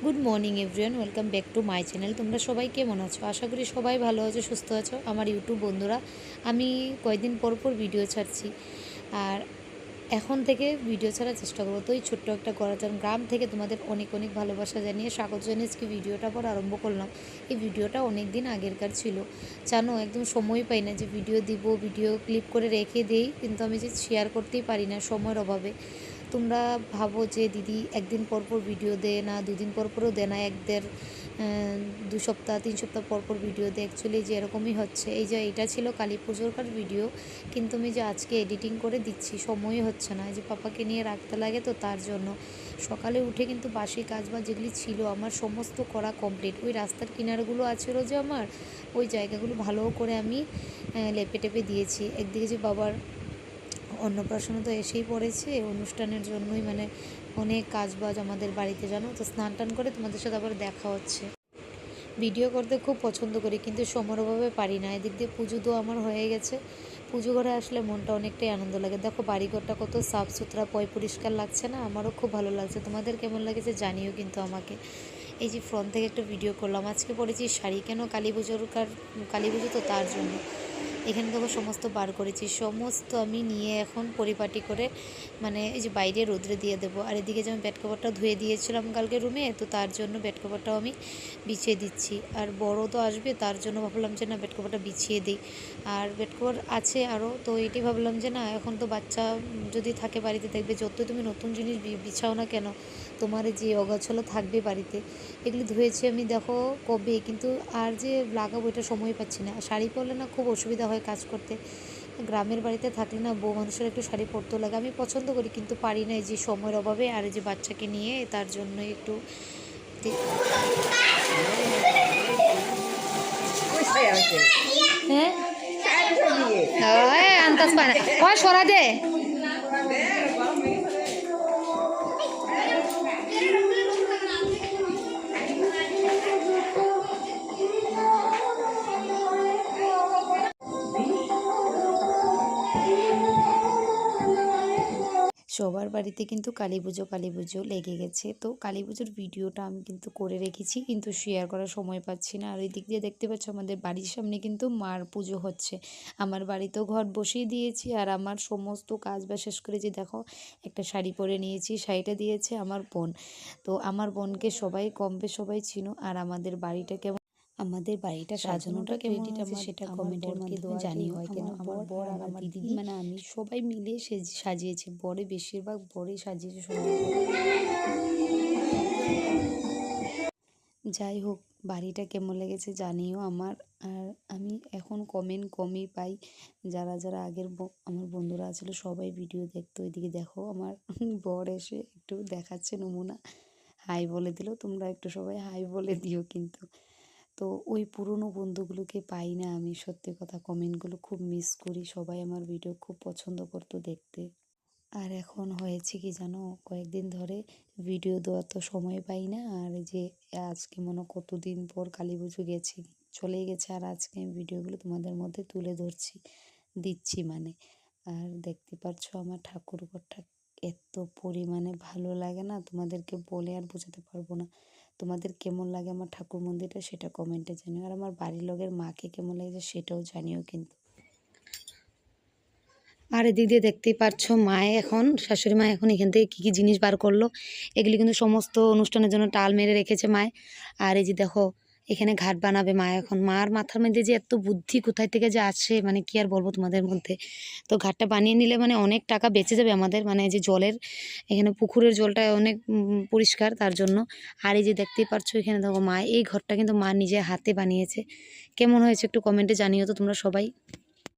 Good morning everyone, welcome back to my channel. তোমরা সবাই কেমন আছো? আশা করি সবাই ভালো আছো, সুস্থ আছো। আমার ইউটিউব বন্ধুরা, আমি কয়েকদিন পর পর ভিডিও ছাড়ছি, আর এখন থেকে ভিডিও ছাড়ার চেষ্টা করবো। তো এই ছোট্ট একটা গ্রাম থেকে তোমাদের অনেক অনেক ভালোবাসা জানিয়ে স্বাগত জানিয়ে আজকে ভিডিওটা পর আরম্ভ করলাম। এই ভিডিওটা অনেক দিন আগেরকার ছিল, জানো, একদম সময় পাই না যে ভিডিও দিব, ভিডিও ক্লিপ করে রেখে দিই, কিন্তু আমি যে শেয়ার করতেই পারি না সময়ের অভাবে। তোমরা ভাবো যে দিদি একদিন পর পর ভিডিও দেয় না, দুদিন পর পরও দেয় না, এক দেড় 2 সপ্তাহ 3 সপ্তাহ পর পর ভিডিও দেয়। অ্যাকচুয়ালি যে এরকমই হচ্ছে। এই যে এটা ছিল কালী পুজোরকার ভিডিও, কিন্তু আমি যে আজকে এডিটিং করে দিচ্ছি সময়ই হচ্ছে না। এই যে পাপাকে নিয়ে রাখতে লাগে, তো তার জন্য সকালে উঠে কিন্তু বাসি কাজবাজ যেগুলি ছিল আমার সমস্ত করা কমপ্লিট। ওই রাস্তার কিনারগুলো আছে যে আমার, ওই জায়গাগুলো ভালো করে আমি লেপে টেপে দিয়েছি। একদিকে যে বাবার অন্নপ্রাশন তো এসেই পড়েছে, অনুষ্ঠানের জন্যই মানে অনেক কাজবাজ আমাদের বাড়িতে, জানো তো। স্নান টান করে তোমাদের সাথে আবার দেখা হচ্ছে। ভিডিও করতে খুব পছন্দ করি, কিন্তু সময়ের অভাবে পারি না। এদিক দিয়ে পুজো তো আমার হয়ে গেছে। পুজো ঘরে আসলে মনটা অনেকটাই আনন্দ লাগে। দেখো বাড়িঘরটা কত সাফ সুতরা পরিষ্কার লাগছে না? আমারও খুব ভালো লাগছে। তোমাদের কেমন লাগেছে জানিও কিন্তু আমাকে। এই যে ফ্রন্ট থেকে একটা ভিডিও করলাম। আজকে পরেছি শাড়ি, কেন? কালী পুজো তো তার জন্য। এখানে দেখো সমস্ত বার করেছি, সমস্ত আমি নিয়ে এখন পরিপাটি করে মানে এই যে বাইরে রোদ্রে দিয়ে দেবো। আর এদিকে যে আমি বেড কভারটা ধুয়ে দিয়েছিলাম কালকে রুমে, তো তার জন্য বেড কভারটাও আমি বিছিয়ে দিচ্ছি। আর বড় তো আসবে, তার জন্য ভাবলাম যে না, বেড কভারটা বিছিয়ে দিই। আর বেড কভার আছে আরও, তো এটি ভাবলাম যে না, এখন তো বাচ্চা যদি থাকে বাড়িতে, দেখবে যতই তুমি নতুন জিনিস বিছাও না কেন, তোমার যে অগাছালো থাকবে বাড়িতে। এগুলি ধুয়েছি আমি দেখো কবে, কিন্তু আর যে লাগাবো এটা সময় পাচ্ছি না। শাড়ি পরলে না খুব অসুবিধা হয় কাজ করতে। গ্রামের বাড়িতে থাকলে না বউ মানুষের একটু শাড়ি পরতেও লাগে। আমি পছন্দ করি কিন্তু পারি না, এই যে সময়ের অভাবে আর এই যে বাচ্চাকে নিয়ে, তার জন্য একটু হ্যাঁ আন্দাজ পায় না, হয় সরা দে। সবার বাড়িতে কিন্তু কালী পুজো লেগে গেছে। তো কালী পুজোর ভিডিওটা আমি কিন্তু করে রেখেছি, কিন্তু শেয়ার করার সময় পাচ্ছি না। আর ওই দিক দিয়ে দেখতে পাচ্ছ আমাদের বাড়ির সামনে কিন্তু মার পুজো হচ্ছে। আমার বাড়িতেও ঘট বসিয়ে দিয়েছি, আর আমার সমস্ত কাজ বা শেষ করে যে দেখো একটা শাড়ি পরে নিয়েছি, শাড়িটা দিয়েছে আমার বোন। তো আমার বোনকে সবাই কম বেশি সবাই চিনো। আর আমাদের বাড়িটা সাজানোটা কেমন হয়েছে সেটা কমেন্টের মাধ্যমে জানিও। হয় কেন আমার বর আর আমার দিদি মানে আমি সবাই মিলে সাজিয়েছি। বেশিরভাগ বরই সাজিয়েছে সুন্দর করে। যাই হোক, বাড়িটা কেমন লেগেছে জানিও আমার। আর আমি এখন কমেন্ট কমই পাই। যারা যারা আগের আমার বন্ধুরা ছিল সবাই ভিডিও দেখতো। এদিকে দেখো আমার বর এসে একটু দেখাচ্ছে নমুনা, হাই বলে দিল। তোমরা একটু সবাই হাই বলে দিও কিন্তু। তো ওই পুরনো বন্ধুগুলোকে পাই না আমি, সত্যি কথা। কমেন্টগুলো খুব মিস করি। সবাই আমার ভিডিও খুব পছন্দ করতো দেখতে। আর এখন হয়েছে কি জানো, কয়েকদিন ধরে ভিডিও দেওয়ার তো সময় পাই না। আর এই যে আজকে কতদিন পর কালী পুজো চলেই গেছে, আর আজকে আমি ভিডিওগুলো তোমাদের মধ্যে তুলে দিচ্ছি মানে। আর দেখতে পাচ্ছ আমার ঠাকুর ঘরটা এত পরিমাণে ভালো লাগে না, তোমাদেরকে বলে আর বোঝাতে পারবো না। তোমাদের কেমন লাগে আমার ঠাকুর মন্দিরটা সেটা কমেন্টে জানিও। আর আমার বাড়ির লোকের মাকে কেমন লাগছে সেটাও জানিও কিন্তু। আর এদিক দিয়ে দেখতেই পাচ্ছ শাশুড়ি মা এখন এখান থেকে কী কী জিনিস বার করলো। এগুলি কিন্তু সমস্ত অনুষ্ঠানের জন্য টাল মেরে রেখেছে মায়। আর এই যে দেখো এখানে ঘাট বানাবে মা। এখন মার মাথার মধ্যে যে এত বুদ্ধি কোথায় থেকে যে আসে মানে কি আর বলবো তোমাদের মধ্যে। তো ঘাটটা বানিয়ে নিলে মানে অনেক টাকা বেঁচে যাবে আমাদের, মানে যে জলের, এখানে পুকুরের জলটা অনেক পরিষ্কার, তার জন্য। আর এই যে দেখতেই পাচ্ছ এখানে দেখো মা এই ঘরটা কিন্তু মা নিজে হাতে বানিয়েছে। কেমন হয়েছে একটু কমেন্টে জানিও তো তোমরা সবাই।